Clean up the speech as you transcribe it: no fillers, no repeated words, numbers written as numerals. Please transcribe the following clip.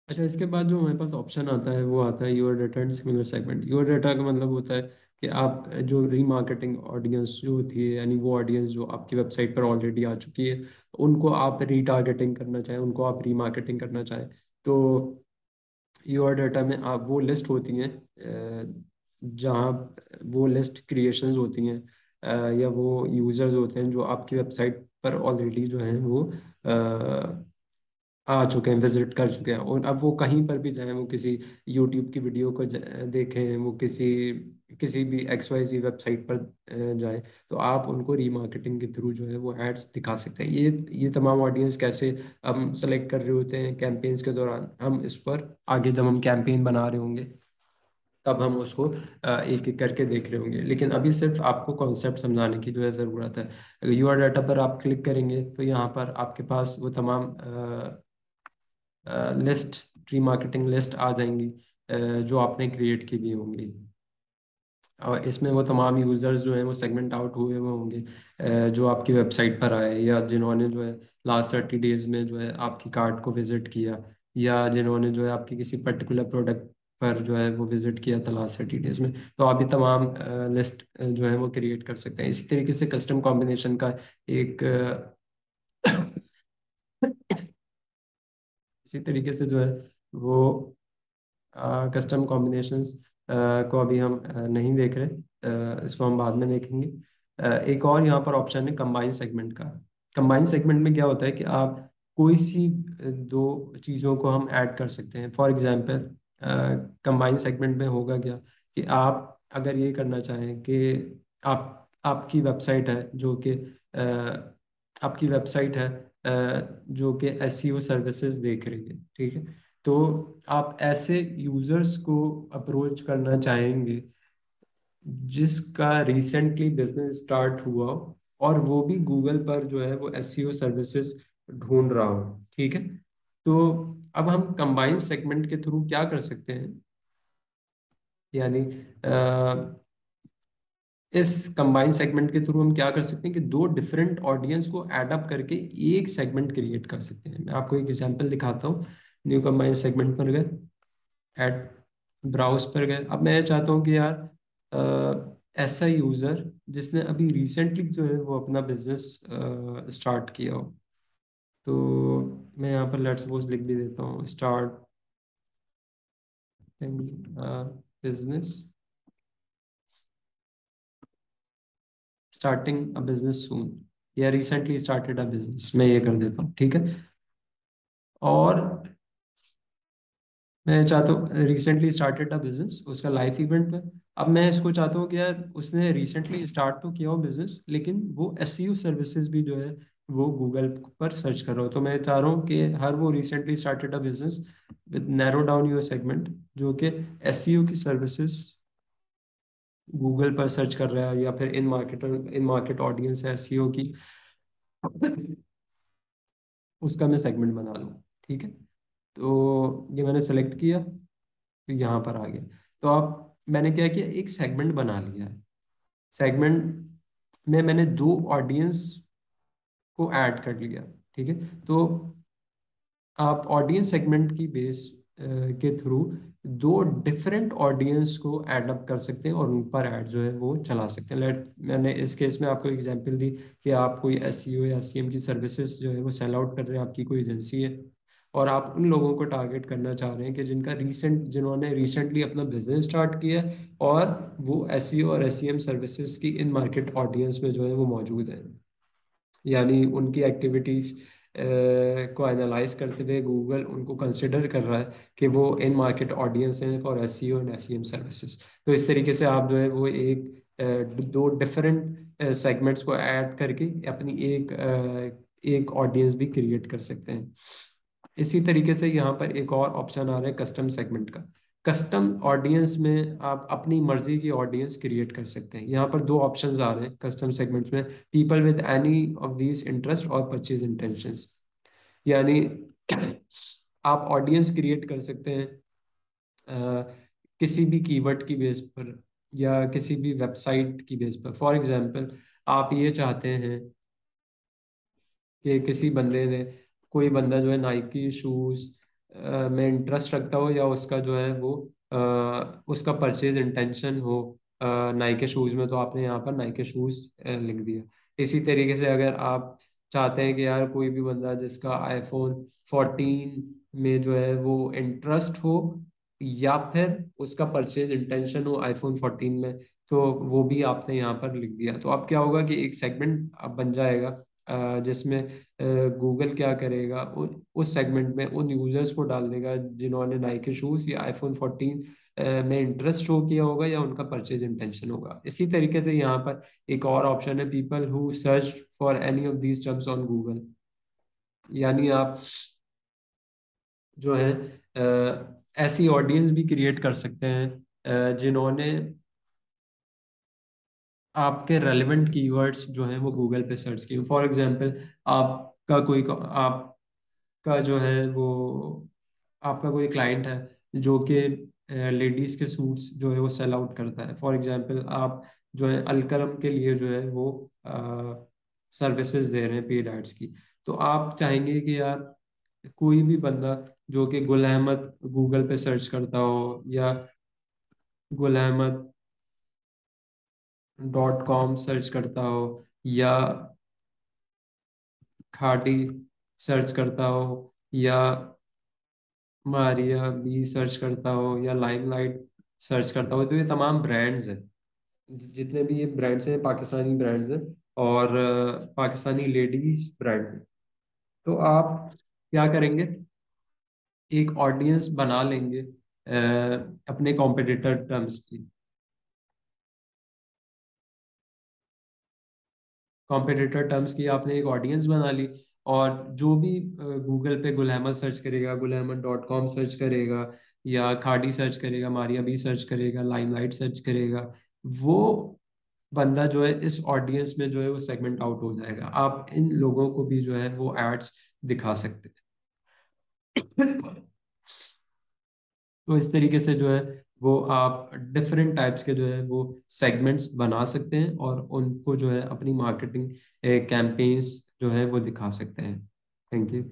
अच्छा, इसके बाद जो हमारे पास ऑप्शन आता है वो आता है your data and similar segment. Your data का मतलब होता है कि आप जो रीमार्केटिंग ऑडियंस जो होती है, यानी वो ऑडियंस जो आपकी वेबसाइट पर ऑलरेडी आ चुकी है, उनको आप रीटारगेटिंग करना चाहें, उनको आप रीमार्केटिंग करना चाहें, तो योर डाटा में आप वो लिस्ट होती हैं जहाँ वो लिस्ट क्रिएशंस होती हैं, या वो यूज़र्स होते हैं जो आपकी वेबसाइट पर ऑलरेडी जो हैं वो आ चुके हैं, विजिट कर चुके हैं। और अब वो कहीं पर भी जाएं, वो किसी यूट्यूब की वीडियो को देखें, वो किसी किसी भी XYZ वेबसाइट पर जाएं, तो आप उनको रीमार्केटिंग के थ्रू जो है वो एड्स दिखा सकते हैं। ये तमाम ऑडियंस कैसे हम सेलेक्ट कर रहे होते हैं कैंपेन्स के दौरान, हम इस पर आगे जब हम कैंपेन बना रहे होंगे तब हम उसको एक एक करके देख रहे होंगे। लेकिन अभी सिर्फ आपको कॉन्सेप्ट समझाने की जो है ज़रूरत है। अगर यूआर डाटा पर आप क्लिक करेंगे तो यहाँ पर आपके पास वो तमाम लिस्ट, ट्री मार्केटिंग लिस्ट आ जाएंगी जो आपने क्रिएट की भी होंगी। और इसमें वो तमाम यूज़र्स जो हैं वो सेगमेंट आउट हुए हुए होंगे, जो आपकी वेबसाइट पर आए, या जिन्होंने जो है लास्ट 30 डेज में जो है आपकी कार्ट को विजिट किया, या जिन्होंने जो है आपकी किसी पर्टिकुलर प्रोडक्ट पर जो है वो विजिट किया था लास्ट 30 डेज में। तो आप ये तमाम लिस्ट जो है वो क्रिएट कर सकते हैं। इसी तरीके से कस्टम कॉम्बिनेशन का एक इसी तरीके से जो है वो कस्टम कॉम्बिनेशंस को अभी हम नहीं देख रहे, इसको हम बाद में देखेंगे। एक और यहाँ पर ऑप्शन है कंबाइन सेगमेंट का। कंबाइन सेगमेंट में क्या होता है कि आप कोई सी दो चीज़ों को हम ऐड कर सकते हैं। फॉर एग्जांपल कंबाइन सेगमेंट में होगा क्या कि आप अगर ये करना चाहें कि आपकी वेबसाइट है जो कि आपकी वेबसाइट है जो कि SEO सर्विसेज देख रही है, ठीक है, तो आप ऐसे यूजर्स को अप्रोच करना चाहेंगे जिसका रिसेंटली बिजनेस स्टार्ट हुआ हो, और वो भी गूगल पर जो है वो SEO सर्विसेज ढूंढ रहा हो, ठीक है। तो अब हम कंबाइन सेगमेंट के थ्रू क्या कर सकते हैं, यानी इस कंबाइन सेगमेंट के थ्रू हम क्या कर सकते हैं कि दो डिफरेंट ऑडियंस को एड अप करके एक सेगमेंट क्रिएट कर सकते हैं। मैं आपको एक एग्जांपल दिखाता हूँ। न्यू कंबाइन सेगमेंट पर गए, ऐड ब्राउज पर गए। अब मैं चाहता हूँ कि यार ऐसा यूज़र जिसने अभी रिसेंटली जो है वो अपना बिजनेस स्टार्ट किया हो, तो मैं यहाँ पर लेट्स सपोज लिख भी देता हूँ, start business, starting a business soon, या रिसेंटली स्टार्टेड अ बिजनेस, मैं ये कर देता हूँ, ठीक है। और मैं चाहता हूँ रिसेंटली स्टार्टेड अ बिजनेस, उसका लाइफ इवेंट पे। अब मैं इसको चाहता हूँ कि यार उसने रिसेंटली स्टार्ट तो किया हो बिजनेस, लेकिन वो SEO सर्विसेज भी जो है वो गूगल पर सर्च कर रहा हो। तो मैं चाह रहा हूँ कि हर वो recently started a business with narrow down your segment जो कि SEO की सर्विसेज गूगल पर सर्च कर रहा है, या फिर इन मार्केट ऑडियंस है SEO की, उसका मैं सेगमेंट बना लूँ, ठीक है। तो ये मैंने सेलेक्ट किया, तो यहाँ पर आ गया। तो आप मैंने क्या किया, एक सेगमेंट बना लिया है। सेगमेंट में मैंने दो ऑडियंस को ऐड कर लिया, ठीक है। तो आप ऑडियंस सेगमेंट की बेस के थ्रू दो डिफरेंट ऑडियंस को ऐड अप कर सकते हैं और उन पर ऐड जो है वो चला सकते हैं। लेट मैंने इस केस में आपको एग्जांपल दी कि आप कोई SEO या SEM की सर्विसेज जो है वो सेल आउट कर रहे हैं, आपकी कोई एजेंसी है, और आप उन लोगों को टारगेट करना चाह रहे हैं कि जिन्होंने रिसेंटली अपना बिजनेस स्टार्ट किया है, और वो SEO और SEM सर्विसेज की इन मार्केट ऑडियंस में जो है वो मौजूद है। यानी उनकी एक्टिविटीज को एनालाइज करते हुए गूगल उनको कंसिडर कर रहा है कि वो इन मार्केट ऑडियंस हैं for SEO and SEM services. तो इस तरीके से आप जो है वो दो डिफरेंट सेगमेंट्स को ऐड करके अपनी एक ऑडियंस भी क्रिएट कर सकते हैं। इसी तरीके से यहाँ पर एक और ऑप्शन आ रहा है कस्टम सेगमेंट का। कस्टम ऑडियंस में आप अपनी मर्जी की ऑडियंस क्रिएट कर सकते हैं। यहाँ पर दो ऑप्शंस आ रहे हैं कस्टम सेगमेंट में, people with any of these interest और परचेज इंटेंशंस। यानी आप ऑडियंस क्रिएट कर सकते हैं किसी भी कीवर्ड की बेस पर, या किसी भी वेबसाइट की बेस पर। फॉर एग्जांपल, आप ये चाहते हैं कि किसी बंदे ने, कोई बंदा जो है नाइकी शूज में इंटरेस्ट रखता हो या उसका जो है वो उसका परचेज इंटेंशन हो नाइके शूज में, तो आपने यहाँ पर नाइके शूज लिख दिया। इसी तरीके से अगर आप चाहते हैं कि यार कोई भी बंदा जिसका iPhone 14 में जो है वो इंटरेस्ट हो या फिर उसका परचेज इंटेंशन हो iPhone 14 में, तो वो भी आपने यहाँ पर लिख दिया। तो अब क्या होगा कि एक सेगमेंट अब बन जाएगा जिसमें गूगल क्या करेगा, उस सेगमेंट में उन यूजर्स को डाल देगा जिन्होंने नाइके शूज या iPhone 14 में इंटरेस्ट शो किया होगा या उनका परचेज इंटेंशन होगा। इसी तरीके से यहाँ पर एक और ऑप्शन है, people who search for any of these terms on Google. यानी आप जो है ऐसी ऑडियंस भी क्रिएट कर सकते हैं जिन्होंने आपके रेलेवेंट कीवर्ड्स जो हैं वो गूगल पे सर्च किए। फॉर एग्जांपल आपका जो है वो आपका कोई क्लाइंट है जो कि लेडीज के सूट्स जो है वो सेल आउट करता है। फॉर एग्जांपल आप जो है अलकरम के लिए जो है वो सर्विसेज दे रहे हैं पेड एड्स की। तो आप चाहेंगे कि यार कोई भी बंदा जो कि गुल अहमद गूगल पे सर्च करता हो या gulahmad.com सर्च करता हो या खाटी सर्च करता हो या मारिया बी सर्च करता हो या लाइमलाइट सर्च करता हो, तो ये तमाम ब्रांड्स हैं। जितने भी ये ब्रांड्स हैं पाकिस्तानी ब्रांड्स हैं और पाकिस्तानी लेडीज ब्रांड हैं। तो आप क्या करेंगे, एक ऑडियंस बना लेंगे अपने कॉम्पिटिटर टर्म्स की। कॉम्पिटिटर टर्म्स की आपने एक ऑडियंस बना ली, और जो भी गूगल पे गुल अहमद सर्च करेगा, gulahmad.com सर्च करेगा या खाड़ी सर्च करेगा, मारिया बी सर्च करेगा, लाइमलाइट सर्च करेगा, वो बंदा जो है इस ऑडियंस में जो है वो सेगमेंट आउट हो जाएगा। आप इन लोगों को भी जो है वो एड्स दिखा सकते हैं। तो इस तरीके से जो है वो आप डिफरेंट टाइप्स के जो है वो सेगमेंट्स बना सकते हैं और उनको जो है अपनी मार्केटिंग कैंपेन्स जो है वो दिखा सकते हैं। Thank you.